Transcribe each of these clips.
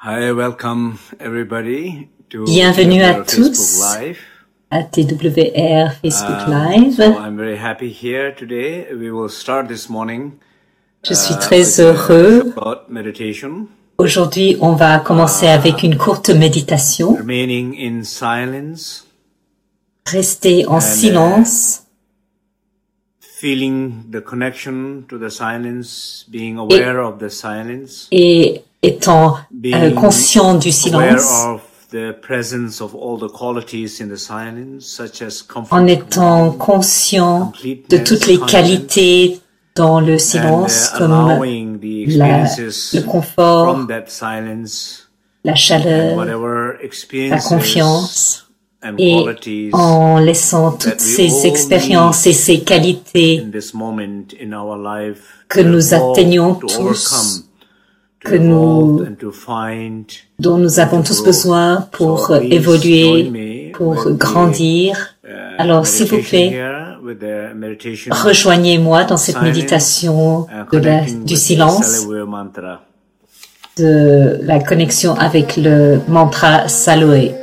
Hi, welcome everybody to Bienvenue à tous Live. à TWR Facebook Live. So I'm very happy here today. We will start this morning. Je suis très heureux. Meditation. Aujourd'hui, on va commencer avec une courte méditation. Remaining in silence. Rester en silence. Feeling the connection to the silence, being aware of the silence. Et étant conscient du silence. En étant conscient de toutes les qualités dans le silence, comme le confort, la chaleur, la confiance, et en laissant toutes ces expériences et ces qualités que nous atteignons tous, dont nous avons tous besoin pour évoluer, pour grandir. Alors, s'il vous plaît, rejoignez-moi dans cette méditation du silence, de la connexion avec le mantra Selon.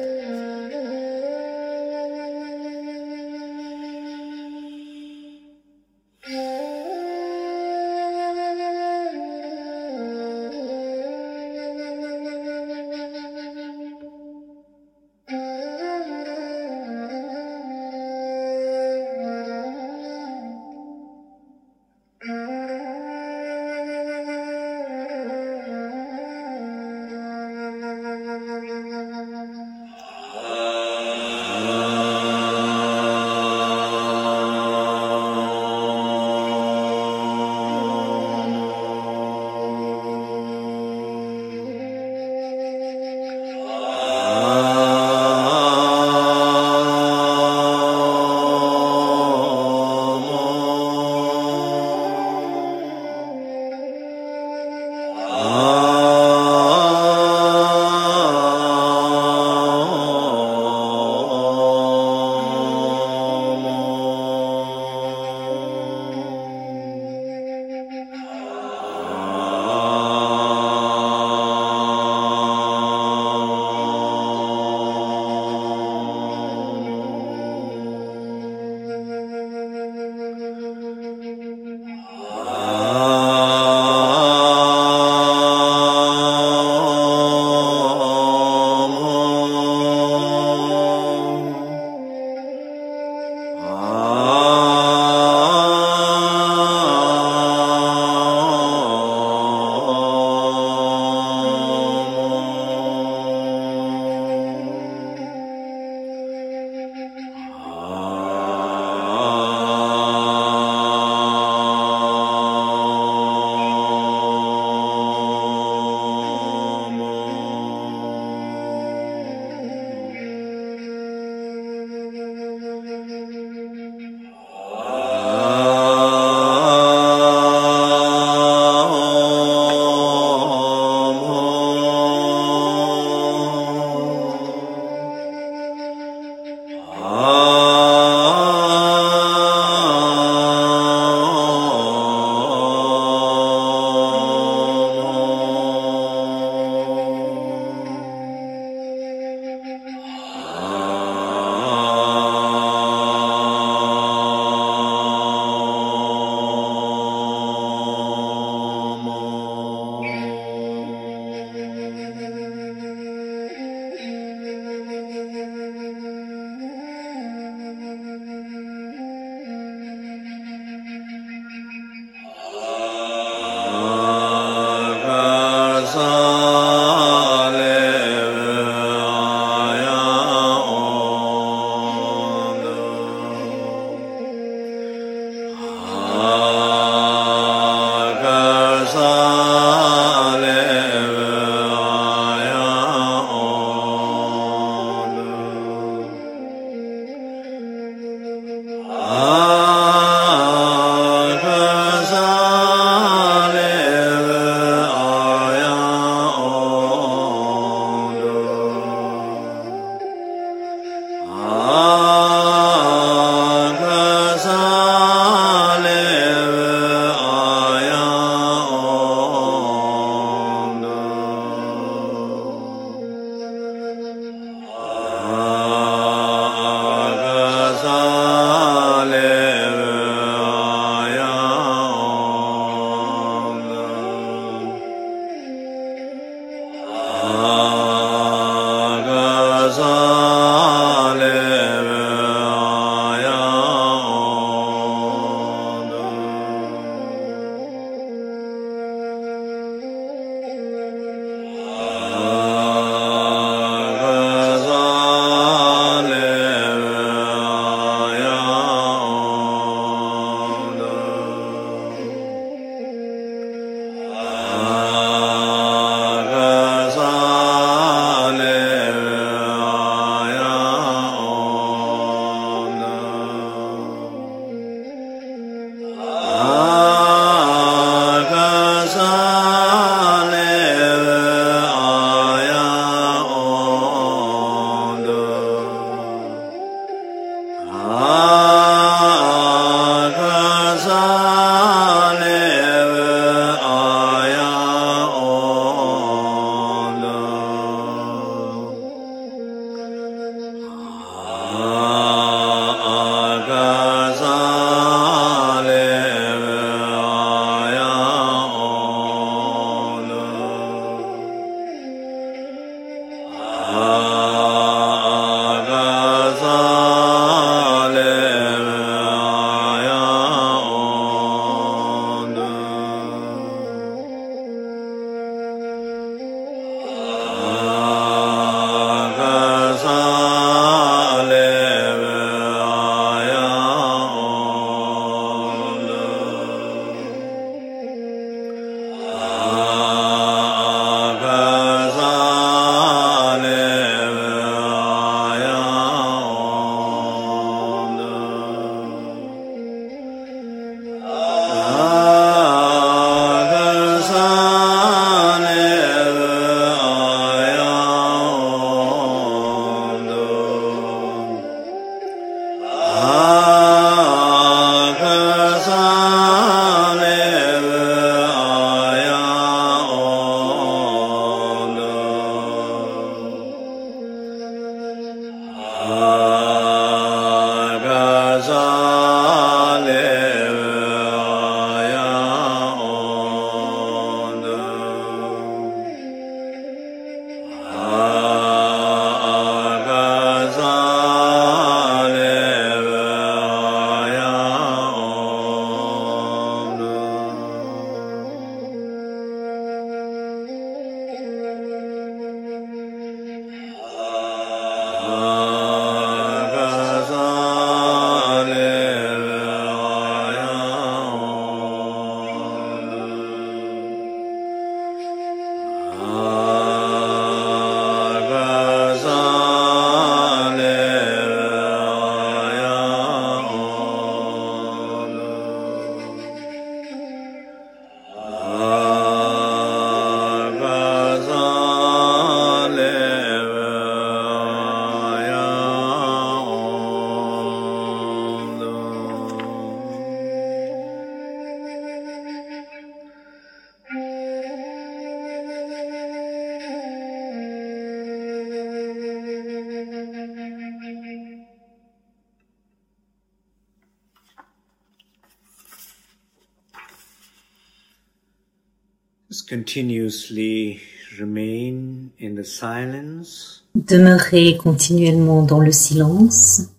continuously remain in the silence. Demeurez continuellement dans le silence.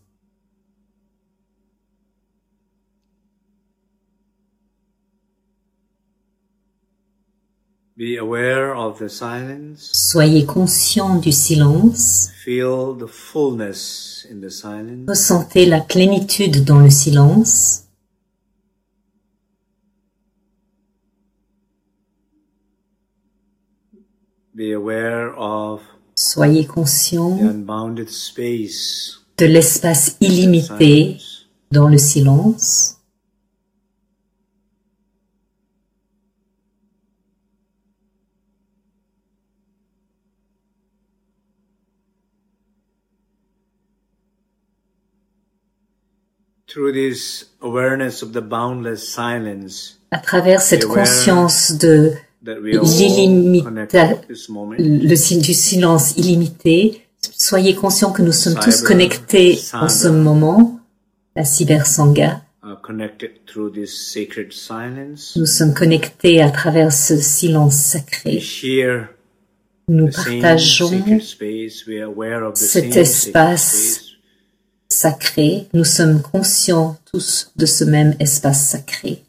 Be aware of the silence. Soyez conscient du silence. Feel the fullness in the silence. Ressentez la plénitude dans le silence. Be aware of Soyez conscient the unbounded space de l'espace illimité dans le silence. Through this awareness of the boundless silence, À travers cette conscience de du silence illimité, soyez conscients que nous sommes tous connectés en ce moment, la cyber-sangha. Nous sommes connectés à travers ce silence sacré. Nous partageons cet espace sacré. Nous sommes conscients tous de ce même espace sacré.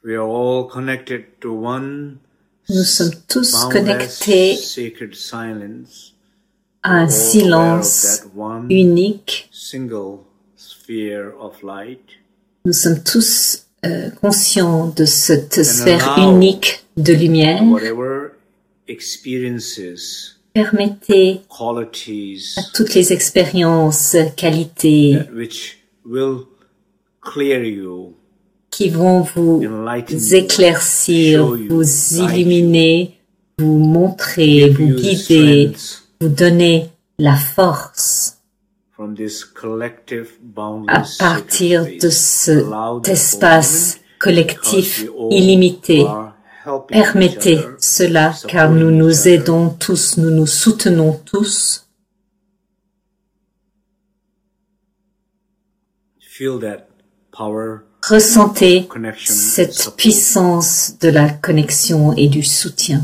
We are all connected to one Nous sommes tous connectés sacred silence, à un silence unique. Single sphere of light. Nous sommes tous conscients de cette sphère unique de lumière. Permettez à toutes les expériences, qualités qui vont vous éclaircir, vous illuminer, vous montrer, vous guider, vous donner la force à partir de cet espace collectif illimité. Permettez cela car nous nous aidons tous, nous nous soutenons tous. Ressentez cette puissance de la connexion et du soutien.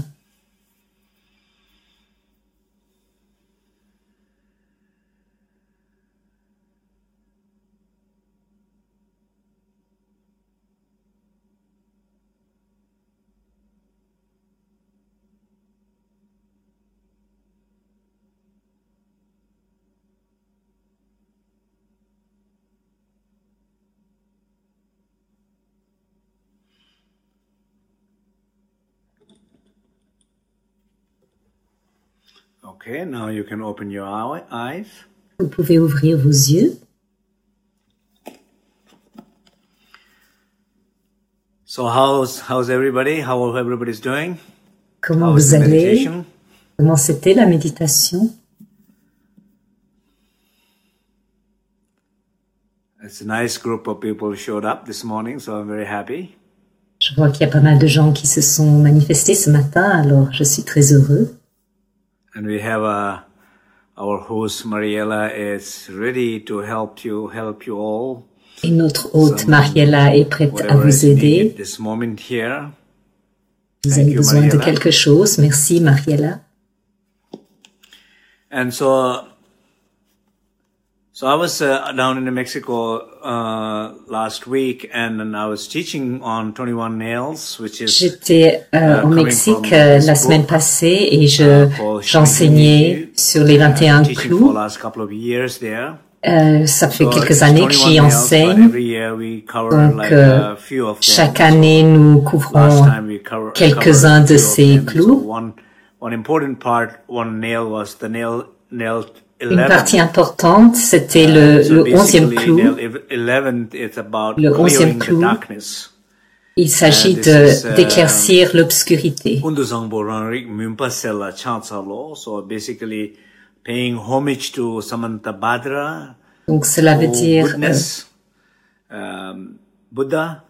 Okay, now you can open your eyes. Vous pouvez ouvrir vos yeux. So how's everybody? How everybody's doing? Comment vous allez? Comment c'était la méditation? It's a nice group of people showed up this morning, so I'm very happy. Je vois qu'il y a pas mal de gens qui se sont manifestés ce matin, alors je suis très heureux. And we have our host Mariella is ready to help you all. Et notre hôte Mariella est prête à vous aider. This moment here. Vous avez besoin de quelque chose. Merci Mariella. And so I was down in Mexico last week, and I was teaching on 21 nails, which is. J'étais au Mexique la semaine passée et j'enseignais sur les 21 clous. Ça fait quelques années que j'y enseigne. Donc chaque année nous couvrons quelques-uns de ces clous. One important part, one nail was the nail Une partie importante, c'était le 11e clou. Le 11e clou, il s'agit d'éclaircir l'obscurité. Donc cela veut dire Buddha,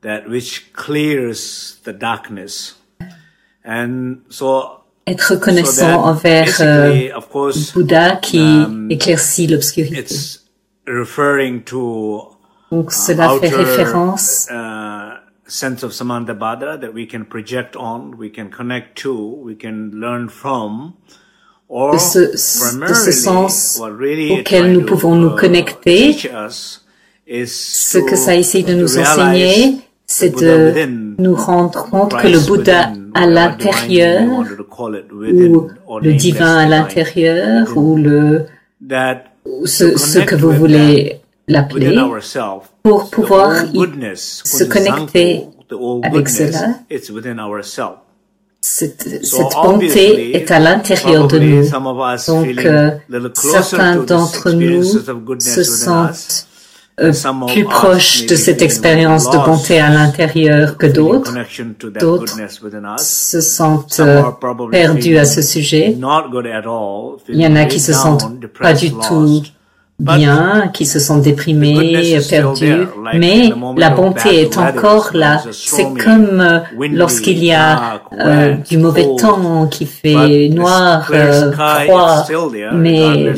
that which clears the darkness. And so être reconnaissant envers Bouddha qui éclaircit l'obscurité. Donc cela fait référence sense of Samantabhadra that we can project on, we can connect to, we can learn from, or de ce sens auquel nous pouvons nous connecter. Ce que ça essaie de nous enseigner, c'est de nous rendre compte que le Bouddha à l'intérieur, ou le divin à l'intérieur, ou ce que vous voulez l'appeler, pour pouvoir se connecter avec cela. Cette bonté est à l'intérieur de nous. Donc, certains d'entre nous se sentent plus proches de cette expérience de bonté à l'intérieur que d'autres. D'autres se sentent perdus à ce sujet. Il y en a qui se sentent pas du tout bien, qui se sentent déprimés, perdus, mais la bonté est encore là. C'est comme lorsqu'il y a du mauvais temps qui fait noir, froid, mais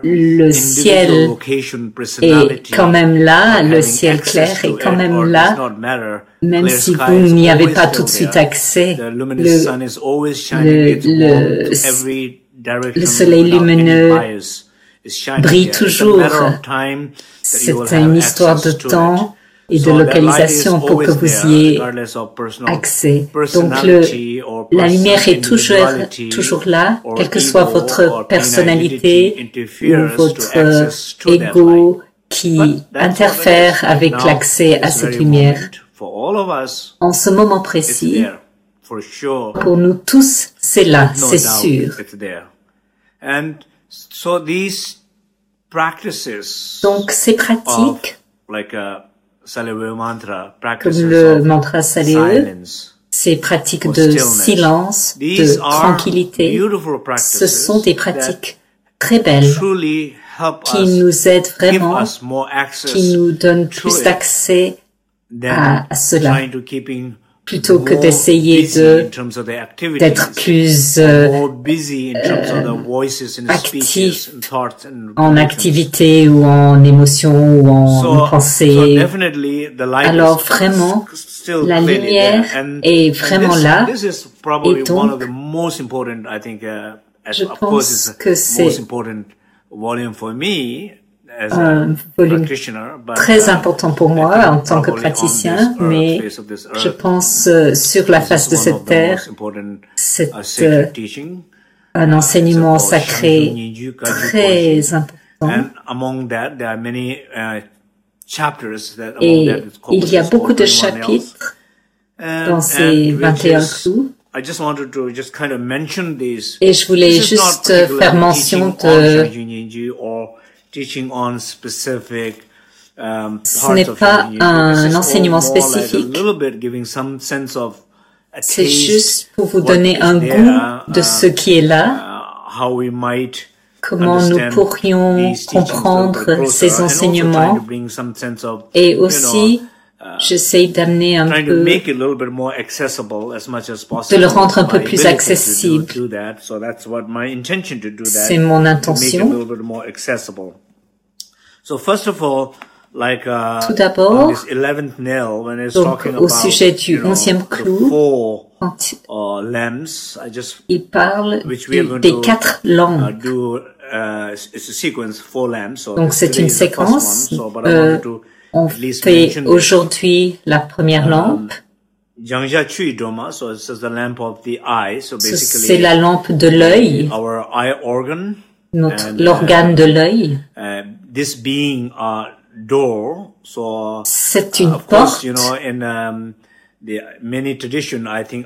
le ciel est quand même là, le ciel clair est quand même là, même si vous n'y avez pas tout de suite accès. Le soleil lumineux brille toujours. C'est une histoire de temps et de localisation pour que vous y ayez accès. Donc la lumière est toujours là, quelle que soit votre personnalité ou votre ego qui interfère avec l'accès à cette lumière. En ce moment précis, pour nous tous, c'est là, c'est sûr. Donc ces pratiques, comme le mantra Selon, ces pratiques de silence, de tranquillité, ce sont des pratiques très belles qui nous aident vraiment, qui nous donnent plus d'accès à cela, plutôt que d'essayer d'être plus actif en activité ou en émotion ou en pensée. Alors vraiment, la lumière est vraiment là et donc je pense que c'est un volume très important pour moi en tant que praticien, mais je pense sur la face de cette terre, c'est un enseignement sacré très important. Et il y a beaucoup de chapitres dans ces 21 clous. Et je voulais juste faire mention de ce n'est pas un enseignement spécifique, c'est juste pour vous donner un goût de ce qui est là, comment nous pourrions comprendre ces enseignements, et aussi j'essaie d'amener un peu, de le rendre un peu plus accessible. C'est mon intention. Tout d'abord, donc au sujet du 11e clou, quand il parle des 4 lampes. Donc c'est une séquence. On fait aujourd'hui la première lampe. C'est la lampe de l'œil, l'organe de l'œil. C'est une porte.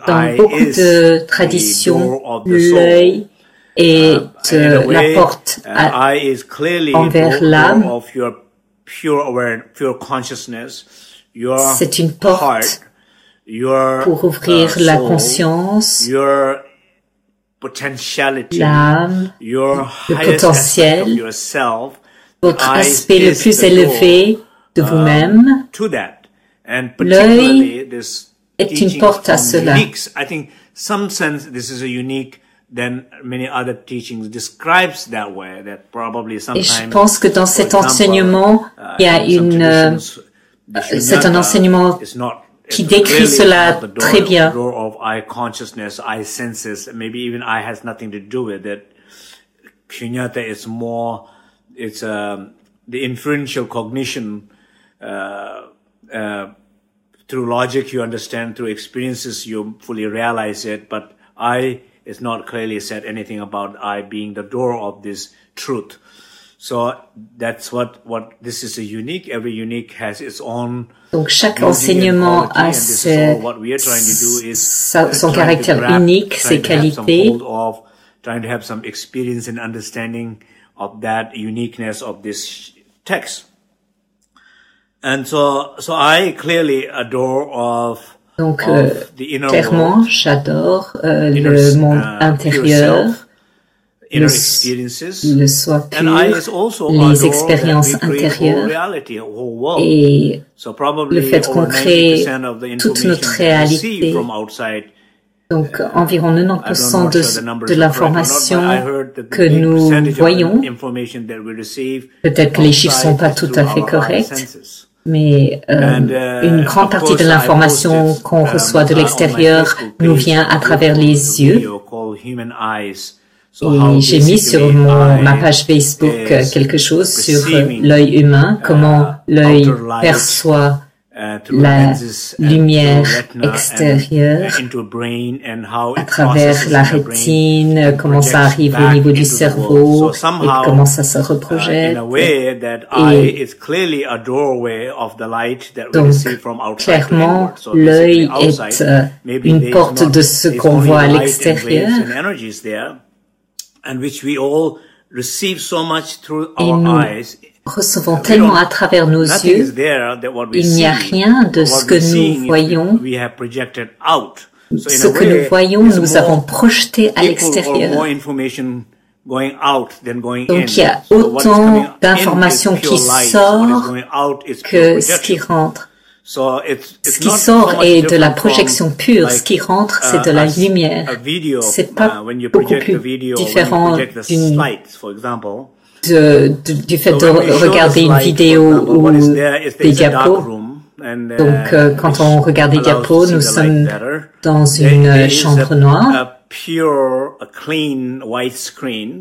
Dans beaucoup de traditions, l'œil et de la porte envers l'âme. C'est une porte pour ouvrir la conscience, l'âme, le potentiel, votre aspect le plus élevé de vous-même. L'œil est une porte à cela. Et je pense que dans cet enseignement, il y a c'est un enseignement qui décrit cela très bien. Shunyata is more, it's the inferential cognition, through logic you understand, through experiences you fully realize it, but I is not clearly said anything about I being the door of this truth. So that's what this is a unique, every unique has its own. Donc chaque enseignement a son caractère unique, ses qualités. Trying to have some experience and understanding of that uniqueness of this text. And so I clearly adore of the inner clairement, j'adore le monde intérieur, le soi pur, les expériences intérieures et le fait qu'on crée toute notre réalité. Donc, environ 90% de l'information que nous voyons, peut-être que les chiffres sont pas tout à fait corrects, mais une grande partie de l'information qu'on reçoit de l'extérieur nous vient à travers les yeux. Et j'ai mis sur ma page Facebook quelque chose sur l'œil humain, comment l'œil perçoit la lumière extérieure à travers la rétine, comment ça arrive au niveau du cerveau et comment ça se reprojette. Donc, clairement, l'œil est une porte de ce qu'on voit à l'extérieur. Et nous recevons tellement à travers nos yeux, il n'y a rien de ce que nous voyons. Ce que nous voyons, nous avons projeté à l'extérieur. Donc il y a autant d'informations qui sortent que ce qui rentre. Ce qui sort est de la projection pure, ce qui rentre, c'est de la lumière. C'est pas beaucoup plus différent du fait de regarder une vidéo ou des diapos. Donc, quand on regarde des diapos, nous sommes dans une chambre noire.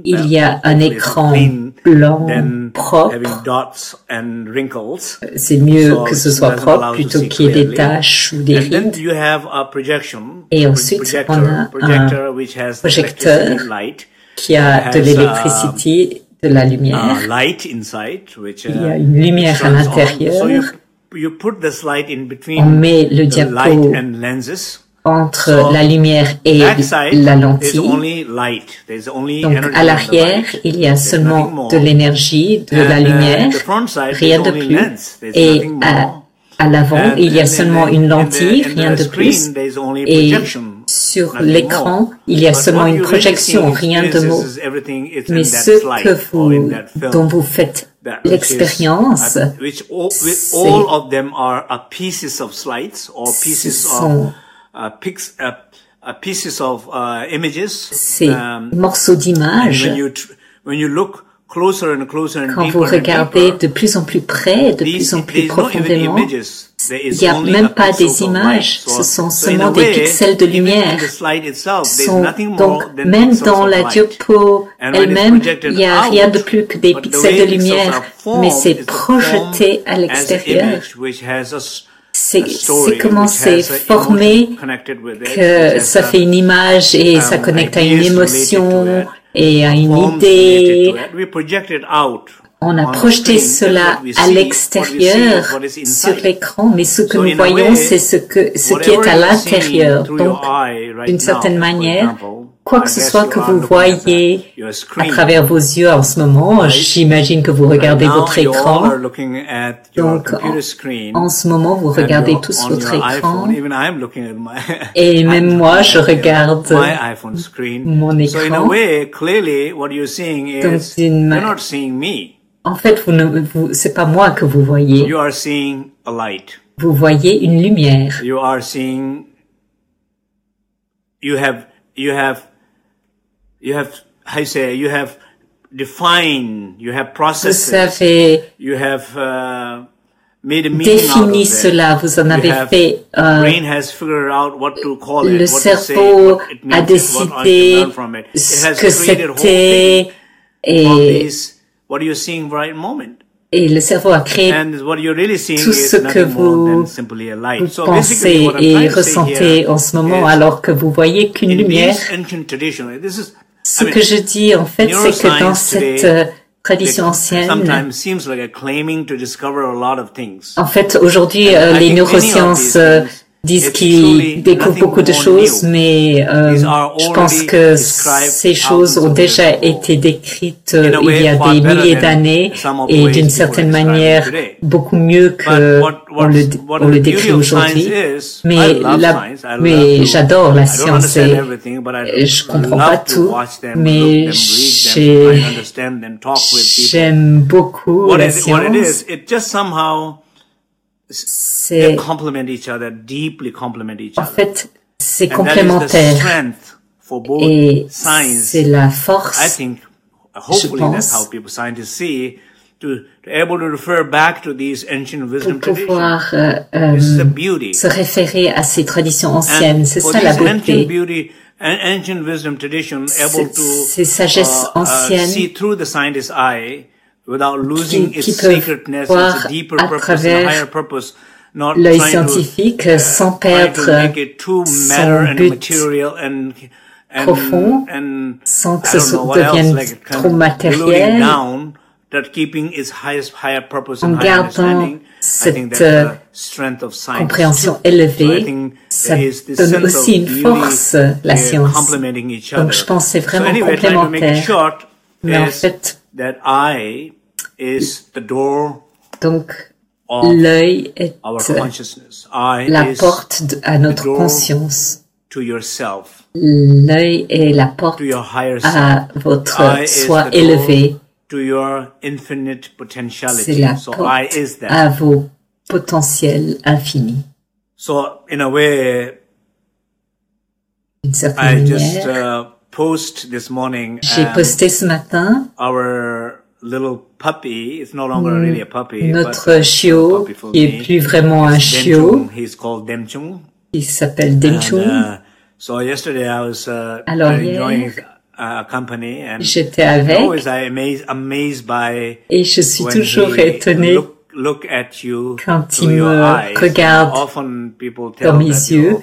Il y a un écran blanc propre. C'est mieux que ce soit propre plutôt qu'il y ait des taches ou des rides. Et ensuite, on a un projecteur qui a de l'électricité, de la lumière. Il y a une lumière à l'intérieur. On met le diapo entre la lumière et la lentille. Donc, à l'arrière, il y a seulement de l'énergie, de la lumière, rien de plus. Et à l'avant, il y a seulement une lentille, rien de plus. Et sur l'écran, il y a seulement une projection, rien de mots. Mais ce dont vous fêtes l'expérience, ces morceaux d'images. Quand vous regardez de plus en plus près, de plus en plus profondément, il n'y a même pas des images, ce sont seulement des pixels de lumière. Donc, même dans la diapo elle-même, il n'y a rien de plus que des pixels de lumière, mais c'est projeté à l'extérieur. C'est comment c'est formé que ça fait une image et ça connecte à une émotion et à une idée. On a projeté cela à l'extérieur sur l'écran, mais ce que nous voyons, c'est ce qui est à l'intérieur. Donc, d'une certaine manière, quoi que ce soit que vous voyez à travers vos yeux en ce moment, j'imagine que vous regardez votre écran. Donc, en ce moment, vous regardez tous votre écran. Et même moi, je regarde mon écran. Donc, en fait, c'est pas moi que vous voyez. Vous voyez une lumière. Vous avez défini cela, vous en avez fait. Le cerveau a décidé ce que c'était et le cerveau a créé tout ce que vous pensez et ressentez en ce moment alors que vous voyez qu'une lumière. Ce que je dis en fait, c'est que dans cette tradition ancienne, en fait aujourd'hui les neurosciences disent qu'ils découvrent beaucoup de choses, mais je pense que ces choses ont déjà été décrites il y a des milliers d'années et d'une certaine manière beaucoup mieux qu'on le décrit aujourd'hui. Mais j'adore la science et je comprends pas tout, mais j'aime beaucoup la science. C'est en fait c'est complémentaire et c'est la force, je pense, pour pouvoir se référer à ces traditions anciennes. C'est ça la beauté. Ces sagesses anciennes qui peuvent voir à travers l'œil scientifique sans perdre son but profond, sans que ce devienne trop matériel, en gardant cette compréhension élevée. Ça donne aussi une force, la science. Donc je pense que c'est vraiment complémentaire. Mais en fait, donc, l'œil est la porte à notre conscience. L'œil est la porte à votre soi élevé. C'est la porte à vos potentiels infinis. D'une certaine manière, j'ai posté ce matin notre chiot, qui est plus vraiment un chiot, qui s'appelle Demchung. Alors hier, j'étais avec et je suis toujours étonnée quand il me regarde dans mes yeux.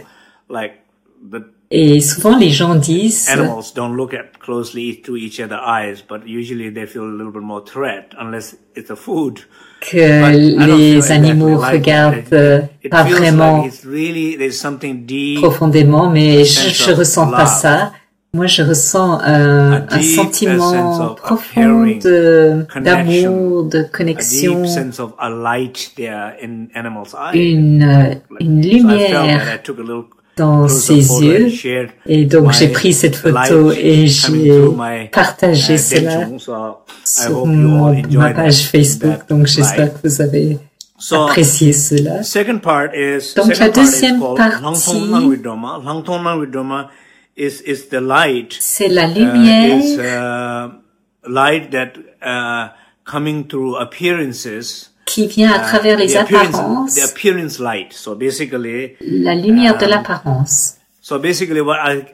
Et souvent les gens disent que les animaux regardent pas vraiment profondément, mais je ressens pas ça. Moi, je ressens un sentiment profond d'amour, de connexion, une lumière dans ses yeux. Et donc, j'ai pris cette photo et j'ai partagé cela sur ma page Facebook. Donc, j'espère que vous avez apprécié cela. Donc, la deuxième partie, c'est la lumière qui vient à travers les apparences, la lumière de l'apparence. So basically,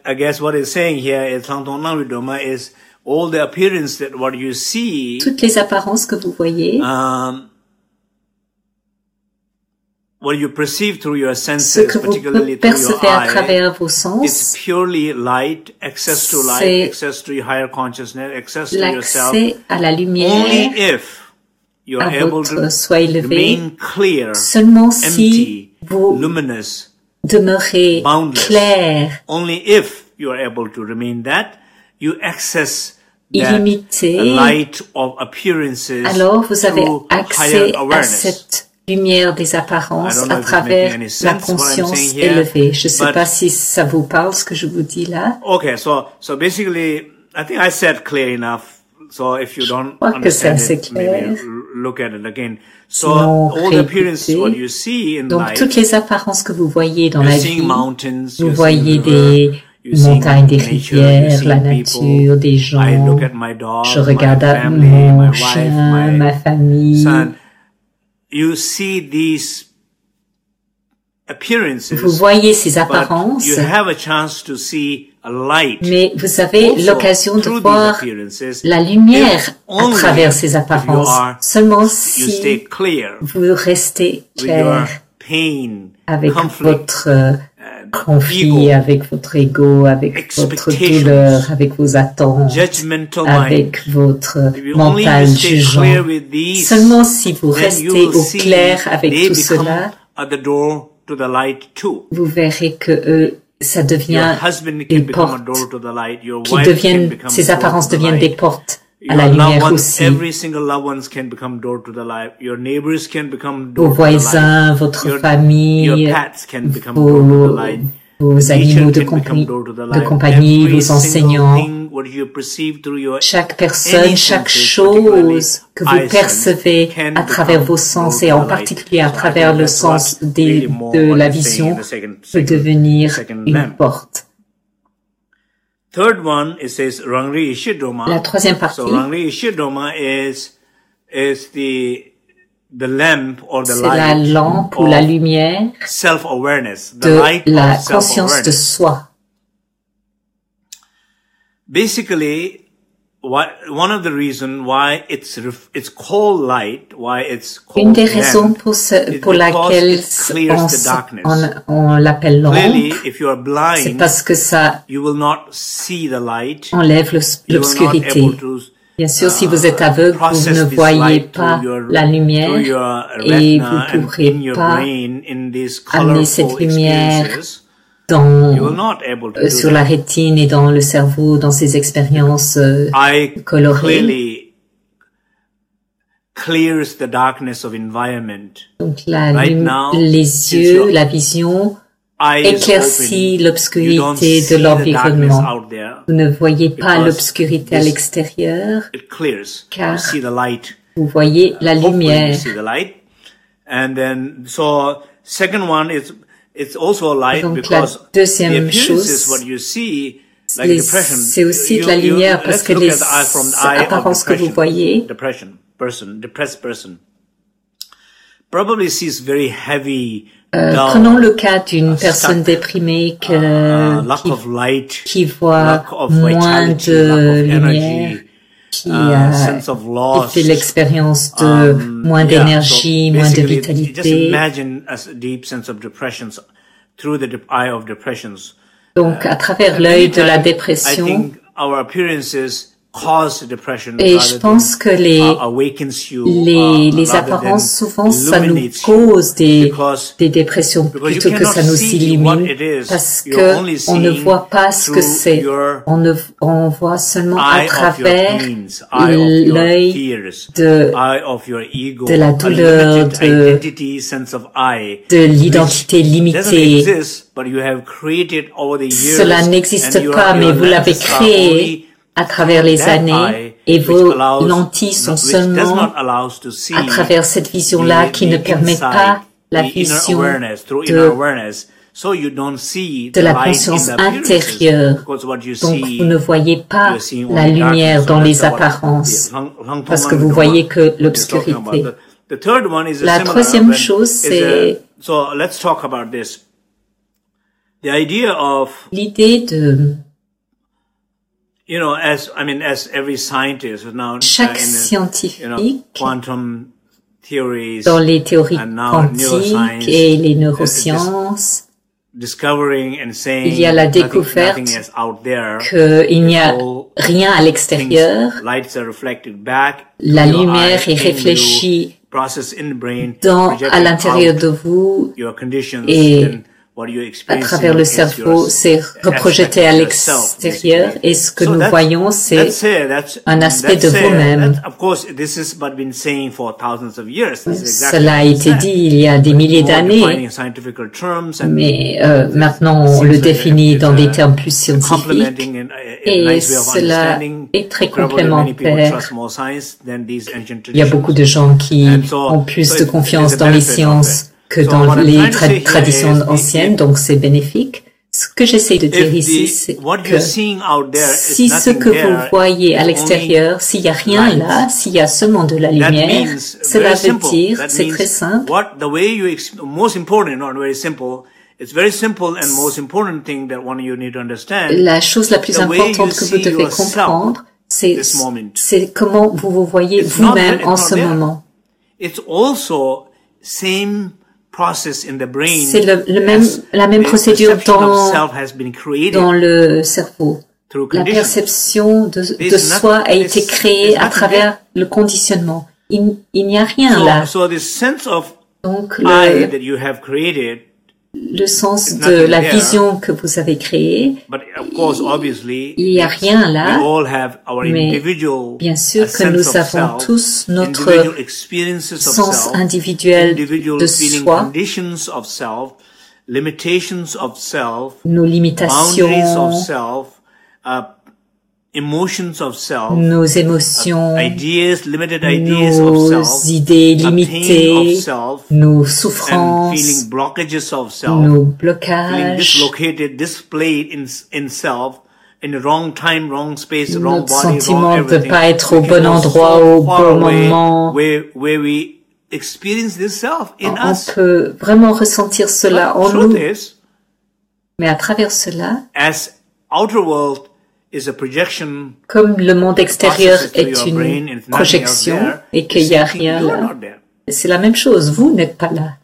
I guess what it's saying here is is all the appearance that what you see. Toutes les apparences que vous voyez. What you perceive through your senses, ce que vous percevez à travers vos sens, it's purely light, access to light, access to higher consciousness, access to yourself. L'accès à la lumière, only if you are able to soi élevé, remain clear, seulement empty, si vous luminous, demeurez boundless. clair, Only if you are able to remain that, you access illimité, light of appearances alors vous avez through accès higher à awareness. cette lumière des apparences à travers la conscience élevée. Je ne sais pas si ça vous parle ce que je vous dis là. Okay, so basically, I think I said clear enough. So if you don't understand it, maybe look at it again. So Sinon, all the appearances what you see in donc life, toutes les apparences que vous voyez dans la vie, vous you're voyez des montagnes, des rivières, la nature, des gens. Je regarde mon chien, ma famille. Son, you see these appearances, vous voyez ces apparences, you have a chance to see a light mais vous avez l'occasion de voir la lumière à travers ces apparences, seulement si vous restez clair avec votre conflit, avec votre ego, avec votre douleur, avec vos attentes, avec votre mental jugeant. Seulement si vous restez au clair avec tout cela, vous verrez que ça devient une porte, ces apparences deviennent des portes à la lumière aussi. Vos voisins, votre famille, vos animaux de compagnie, vos enseignants, chaque personne, chaque chose que vous percevez à travers vos sens et en particulier à travers le sens de la vision peut devenir une porte. La troisième partie, c'est la lampe ou la lumière de la conscience de soi. Basically, one of the reasons why it's called light, why it's called une des raisons pour laquelle on l'appelle lampe, c'est parce que ça enlève l'obscurité. Bien sûr, si vous êtes aveugle, vous ne voyez pas la lumière et vous ne pourrez pas amener cette lumière sur la rétine et dans le cerveau, dans ces expériences colorées. Donc les yeux, la vision éclaircit l'obscurité de l'environnement. Vous ne voyez pas l'obscurité à l'extérieur, car vous voyez la lumière. Donc la deuxième chose, c'est aussi de la lumière parce que les apparences que vous voyez, prenons le cas d'une personne déprimée qui voit moins de lumière, qui fait l'expérience de moins d'énergie, moins de vitalité. Donc, à travers l'œil de la dépression, et je pense que les apparences, souvent, ça nous cause des dépressions plutôt que ça nous illumine, parce que on ne voit pas ce que c'est. On voit seulement à travers l'œil de la douleur, de l'identité limitée. Cela n'existe pas, mais vous l'avez créé à travers les années, et vos lentilles sont seulement à travers cette vision-là qui ne permet pas la vision de la conscience intérieure. Donc vous ne voyez pas la lumière dans les apparences, parce que vous voyez que l'obscurité. La troisième chose, c'est l'idée de chaque scientifique, dans les théories quantiques et les neurosciences, il y a la découverte qu'il n'y a rien à l'extérieur. La lumière est réfléchie à l'intérieur de vous et à travers le cerveau, c'est reprojeté à l'extérieur et ce que nous voyons, c'est un aspect de vous-même. Cela a été dit il y a des milliers d'années, mais maintenant on le définit dans des termes plus scientifiques et cela est très complémentaire. Il y a beaucoup de gens qui ont plus de confiance dans les sciences que dans les traditions anciennes, donc c'est bénéfique. Ce que j'essaie de dire ici, c'est que si ce que vous voyez à l'extérieur, s'il n'y a rien là, s'il y a seulement de la lumière, cela veut dire, c'est très simple, la chose la plus importante que vous devez comprendre, c'est comment vous vous voyez vous-même en ce moment. C'est la même procédure dans le cerveau. La perception de soi a été créée à travers le conditionnement. Il n'y a rien là. Donc, le sens de la vision que vous avez créée, il n'y a rien là, mais bien sûr que nous avons tous notre sens individuel de soi, nos limitations, nos émotions, nos idées limitées, nos souffrances, nos blocages, notre sentiment de ne pas être au bon endroit au bon moment. On peut vraiment ressentir cela en nous, mais à travers cela, comme le monde extérieur est une projection et qu'il n'y a rien là, c'est la même chose, vous n'êtes pas là.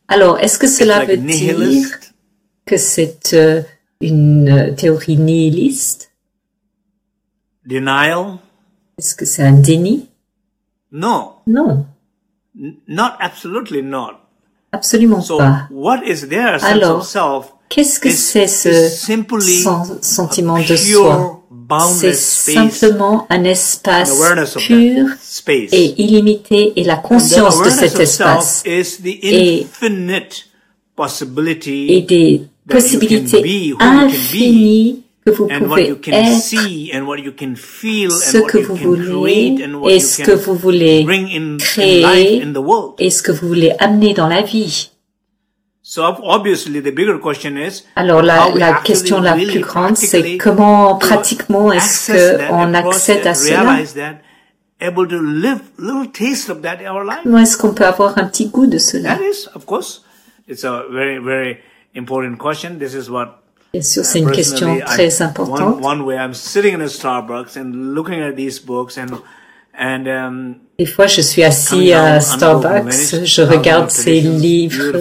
Alors, est-ce que cela veut dire que c'est une théorie nihiliste? Est-ce que c'est un déni? Non. Non. Absolument pas. Alors, qu'est-ce que c'est ce sentiment de soi? C'est simplement un espace pur et illimité et la conscience de cet espace et des possibilités infinies que vous pouvez être, ce que vous voulez et ce que vous voulez créer et ce que vous voulez amener dans la vie. Alors la question la plus grande, c'est comment pratiquement est-ce qu'on accède à cela? Comment est-ce qu'on peut avoir un petit goût de cela? Bien sûr, c'est une question très importante. Des fois, je suis assis à Starbucks, je regarde ces livres,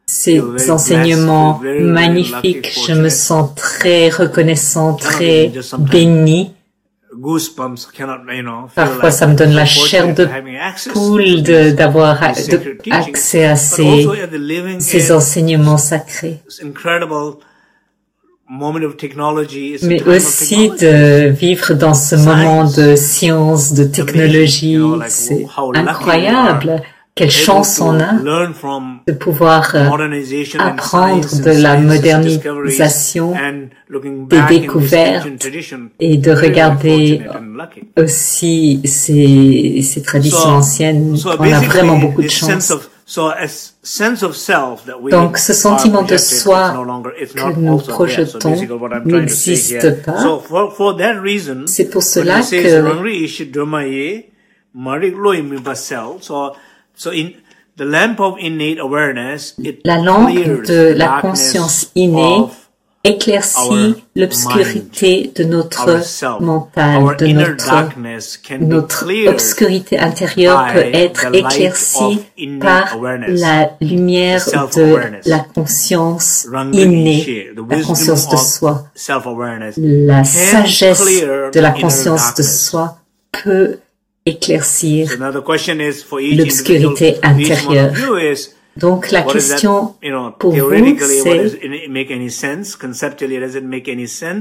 ces enseignements magnifiques, je me sens très reconnaissant, très béni. Parfois, ça me donne la chair de poule d'avoir accès à ces enseignements sacrés. Mais aussi de vivre dans ce moment de science, de technologie, c'est incroyable. Quelle chance on a de pouvoir apprendre de la modernisation, des découvertes et de regarder aussi ces traditions anciennes. On a vraiment beaucoup de chance. Donc, ce sentiment de soi que nous projetons n'existe pas. C'est pour cela que la lampe de la conscience innée éclaircit l'obscurité de notre mental, de notre obscurité intérieure peut être éclaircie par la lumière de la conscience innée, la conscience de soi. La sagesse de la conscience de soi peut éclaircir l'obscurité intérieure. Donc la question pour vous, c'est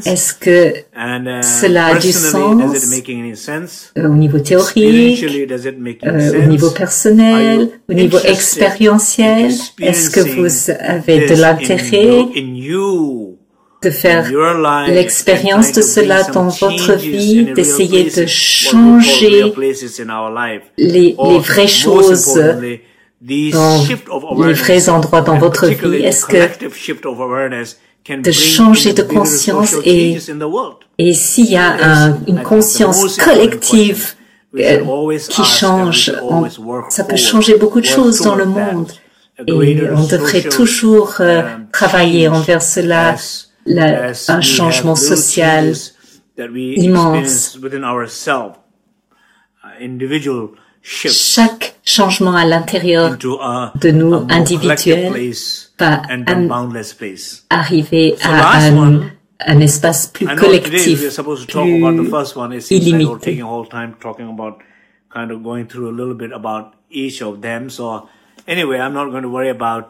est-ce que cela a du sens au niveau théorique, au niveau personnel, au niveau expérientiel? Est-ce que vous avez de l'intérêt de faire l'expérience de cela dans votre vie, d'essayer de changer les vraies choses dans les vrais endroits dans votre vie? Est-ce que de changer de conscience et s'il y a une conscience collective qui change, ça peut changer beaucoup de choses dans le monde. Et on devrait toujours travailler envers cela, un changement social immense. Chaque changement à l'intérieur de nous, individuels, va arriver à un espace plus collectif, plus illimité. Anyway, I'm not going to worry about,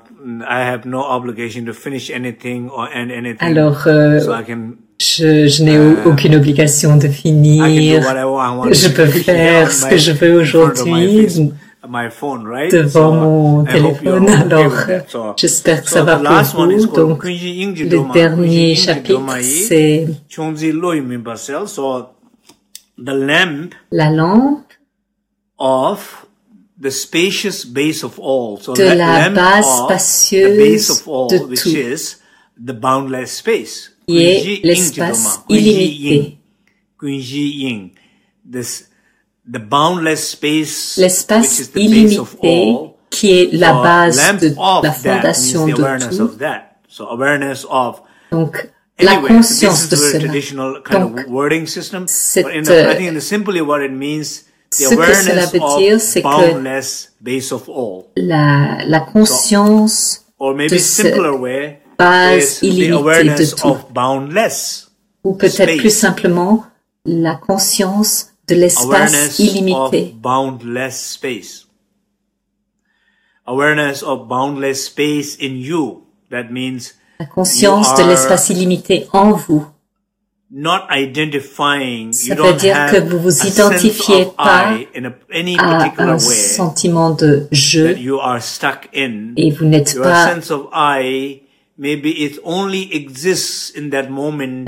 I have no obligation to finish anything or end anything. Alors, so I can, je n'ai aucune obligation de finir. Je peux faire ce que je veux aujourd'hui devant mon téléphone. Alors, j'espère que ça va pour vous. Donc, le dernier chapitre, c'est la lampe the spacious base of all. So de la base spacieuse de tout, which is the boundless space. Qui est l'espace illimité. The boundless space, l'espace illimité qui est la base de la fondation de tout. So awareness of. Donc, la conscience de cela. Donc, ce que cela veut dire, c'est que la conscience de cette base illimitée de tout, ou peut-être plus simplement la conscience de l'espace illimité. Awareness of boundless space in you. That means la conscience de l'espace illimité en vous. Not identifying, ça veut dire que vous vous identifiez pas à un sentiment de je et vous n'êtes pas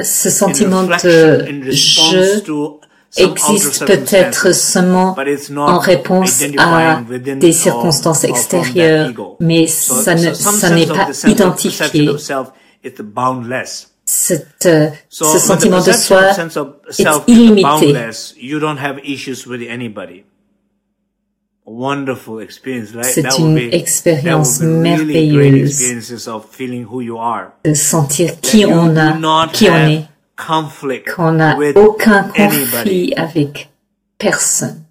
ce sentiment de je existe peut-être seulement en réponse à des circonstances extérieures, mais ça n'est pas identifié. Ce sentiment de soi est illimité. C'est une expérience merveilleuse de sentir qui on est, qu'on n'a aucun conflit avec personne.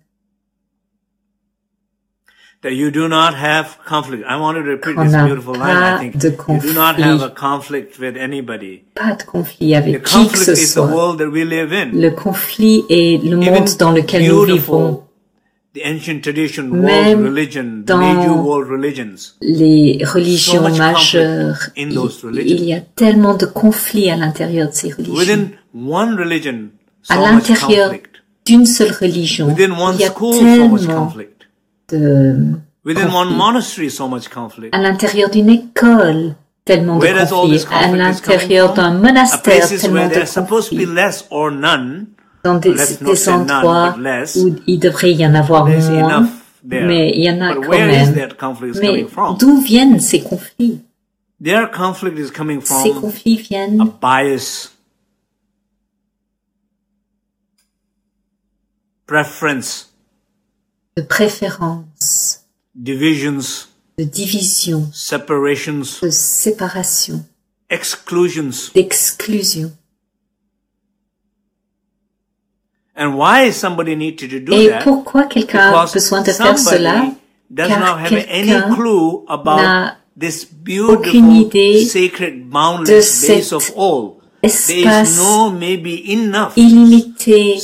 That you do not have conflict. I wanted to repeat this beautiful line. I think you do not have a conflict with anybody. Pas de conflit avec qui que ce soit. Le conflit est le monde dans lequel nous vivons. Même dans les religions majeures, il y a tellement de conflits à l'intérieur de ces religions. À l'intérieur d'une seule religion, il y a tellement à l'intérieur d'une école, tellement de conflits, à l'intérieur d'un monastère, tellement de conflits, dans des endroits où il devrait y en avoir moins, mais il y en a quand même. Mais d'où viennent ces conflits? Ces conflits viennent de préférence, de division, de séparation, d'exclusion. Et pourquoi quelqu'un a besoin de faire cela? Car quelqu'un n'a aucune idée de cet espace illimité.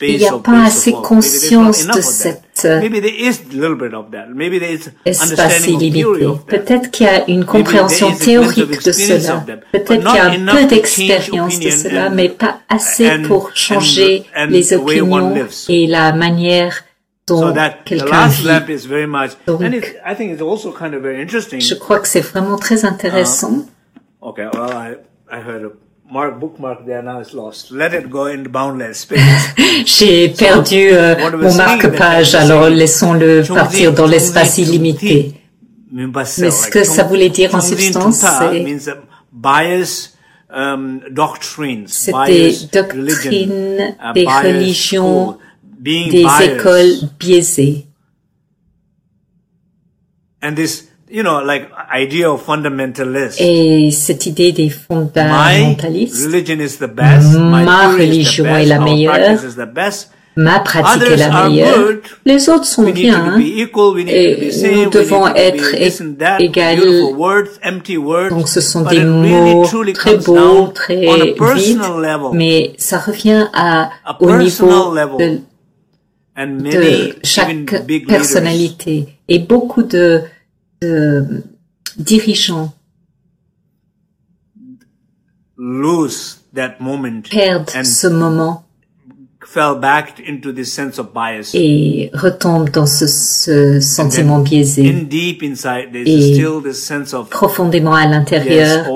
Il n'y a pas assez conscience de cet espace illimité. Peut-être qu'il y a une compréhension théorique de cela. Peut-être qu'il y a un peu d'expérience de cela, mais pas assez pour changer les opinions et la manière dont quelqu'un vit. Donc, je crois que c'est vraiment très intéressant. Okay, well, I heard a bookmark there, now it's lost. Let it go in boundless space. J'ai perdu mon marque-page, alors laissons-le partir dans l'espace illimité. Mais ce que ça voulait dire en substance, c'est des doctrines, des religions, des écoles biaisées. And this, like idea of fundamentalist. Et cette idée des fondamentalistes, ma religion est la meilleure, ma pratique est la meilleure, les autres sont bien, et nous devons être égales. Donc ce sont des mots très beaux, très vides, mais ça revient au niveau de chaque personnalité. Et beaucoup de dirigeants perdent ce moment et retombent dans ce sentiment biaisé. Et profondément à l'intérieur,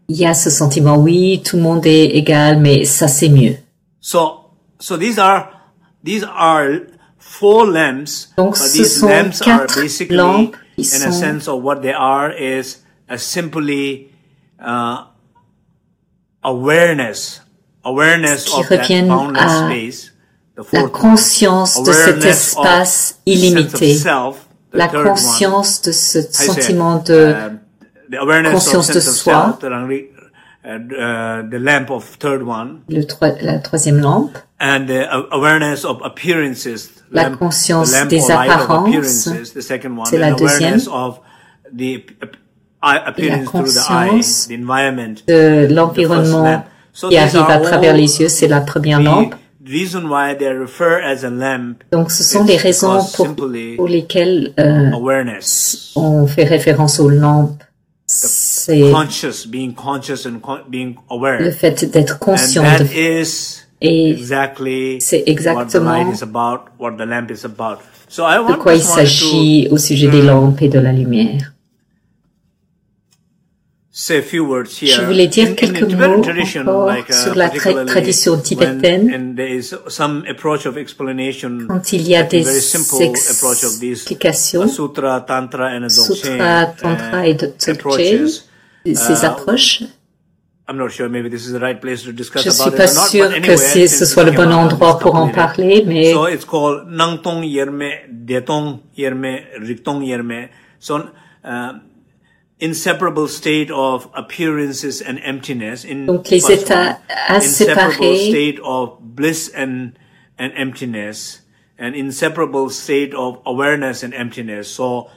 il y a ce sentiment, oui, tout le monde est égal, mais ça c'est mieux. Donc ce sont quatre lampes qui sont qui reviennent à la conscience de cet espace illimité, la conscience de ce sentiment de conscience de soi, the lamp of third one, la troisième lampe, and the awareness of appearances, la conscience des apparences, c'est la deuxième, et la conscience de l'environnement qui arrive à travers les yeux, c'est la première lampe. Donc ce sont les raisons pour lesquelles on fait référence aux lampes. C'est le fait d'être conscient et c'est exactement de quoi il s'agit au sujet des lampes et de la lumière. Je voulais dire quelques mots encore sur la tradition tibétaine. Quand il y a des explications, Sutra, Tantra et Traduction, ces approches, je ne suis pas sûre que ce soit le bon endroit pour en parler, mais inseparable state of appearances and emptiness, donc les états inseparable state of bliss and emptiness, and inseparable state of awareness and emptiness. So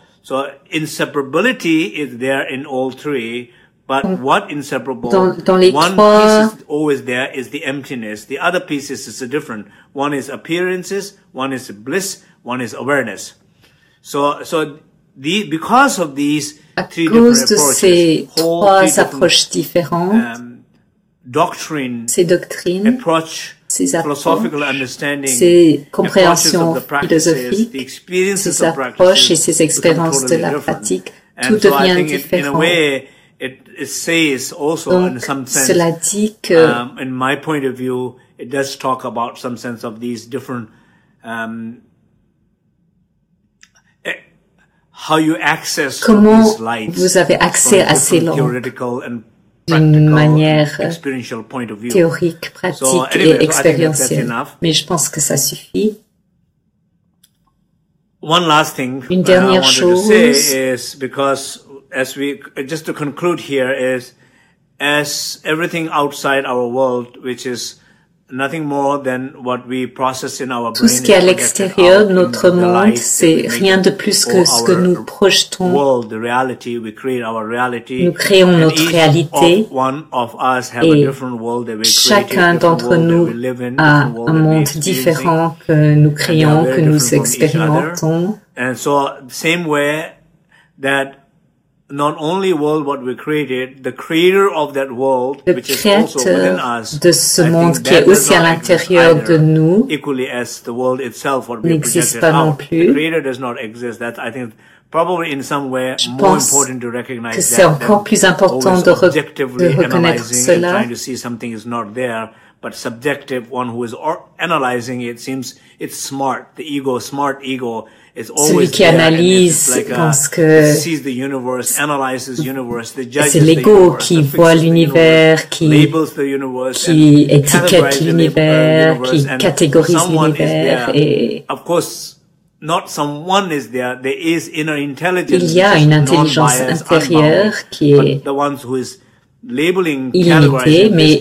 inseparability is there in all three, but what inseparable? Dans les one trois, piece is always there is the emptiness. The other pieces is different. One is appearances, one is bliss, one is awareness. Because of these three different approaches, ces trois approches différentes, ces doctrines, ces approches, ces compréhensions philosophiques, ces approches et ces expériences de la pratique, tout devient différent. Donc, cela dit que, in my point of view, it does talk about some sense of these different comment vous avez accès à ces lampes d'une manière théorique, pratique et expérientielle. Mais je pense que ça suffit. Une dernière chose, just to conclude here is, as everything outside our world, which is nothing more than what we process in our brain. Tout ce qui est à l'extérieur de notre monde, c'est rien de plus que ce que nous projetons. World, the reality, we create our reality. Nous créons notre réalité et chacun d'entre nous a un monde différent que nous créons, que nous expérimentons. And so, same way that not only world what we created, the creator of that world, which is also within us, de ce monde qui est aussi à l'intérieur de nous, equally as the world itself, what we n'existe pas non plus. The creator does not exist. That I think probably in some way more important to recognize que c'est encore plus important de reconnaître cela. Trying to see something is not there, but subjective one who is analyzing it seems it's smart. The ego, smart ego. Celui qui analyse pense que c'est l'ego qui voit l'univers, qui étiquette l'univers, qui catégorise l'univers et il y a une intelligence intérieure qui est illimitée, mais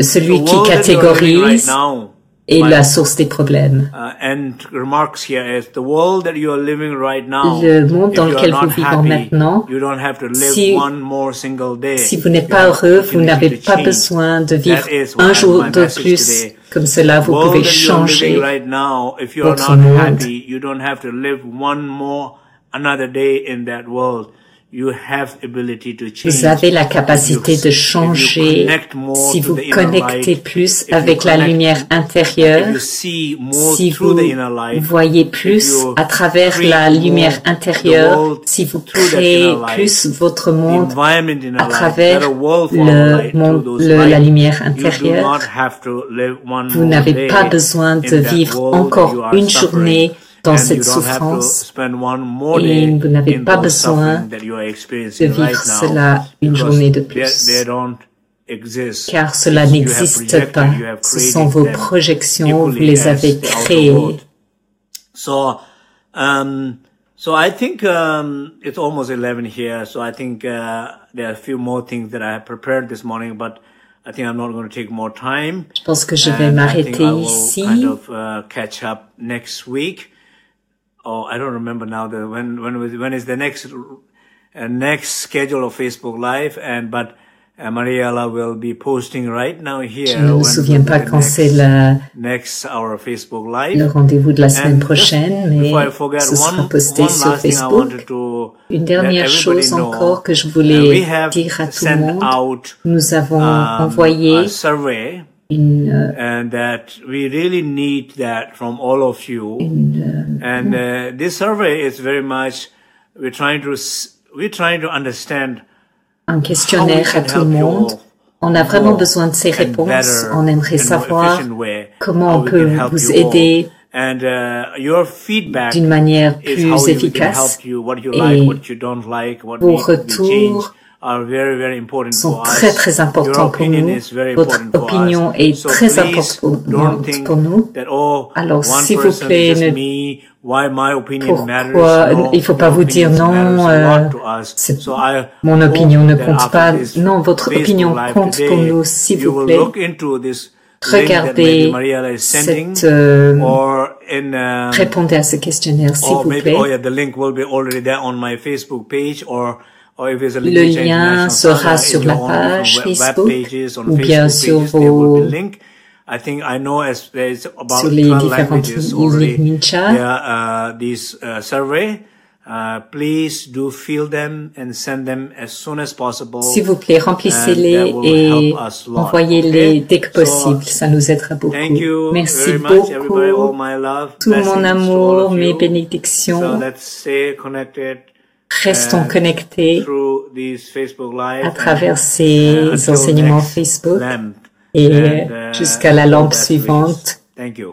celui qui catégorise est la source des problèmes. Le monde dans lequel vous vivez maintenant, si vous n'êtes pas heureux, vous n'avez pas besoin de vivre un jour de plus comme cela. Vous pouvez changer votre monde. Vous avez la capacité de changer si vous connectez plus avec la lumière intérieure, si vous voyez plus à travers la lumière intérieure, si vous créez plus votre monde à travers le monde, la lumière intérieure. Vous n'avez pas besoin de vivre encore une journée dans cette souffrance et vous n'avez pas besoin de vivre cela une journée de plus, car cela n'existe pas. Ce sont vos projections, vous les avez créées. So I think it's almost 11 here, so I think there are a few more things that I have prepared this morning, but I think I'm not going to take more time. Je pense que je vais m'arrêter ici. Kind of catch up next week. Oh, I don't remember now when is the next schedule of Facebook Live, but Mariella will be posting right now here. Je ne me souviens pas quand c'est our Facebook Live. Le rendez-vous de la semaine prochaine, mais ce sera posté sur Facebook. Une dernière chose encore que je voulais dire à tout le monde. Nous avons envoyé and that we really need that from all of you. And this survey is very much we're trying to understand un questionnaire à tout le monde. On a vraiment besoin de ces réponses. On aimerait savoir comment on peut vous aider d'une manière plus efficace. Et vos retours sont très très importants pour nous. Votre opinion est très importante pour nous. Alors, s'il vous plaît, pourquoi il ne faut pas vous dire non, mon opinion ne compte pas. Non, votre opinion compte pour nous, s'il vous plaît. Regardez cette, répondez à ce questionnaire, s'il vous plaît. Le lien sera sur la page Facebook ou bien sur vos sur les différentes lignes chat. S'il vous plaît, remplissez-les et envoyez-les dès que possible. Ça nous aidera beaucoup. Merci beaucoup. Tout mon amour, mes bénédictions. Restons connectés à travers ces enseignements Facebook et jusqu'à la lampe suivante.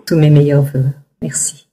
Tous mes meilleurs vœux. Merci.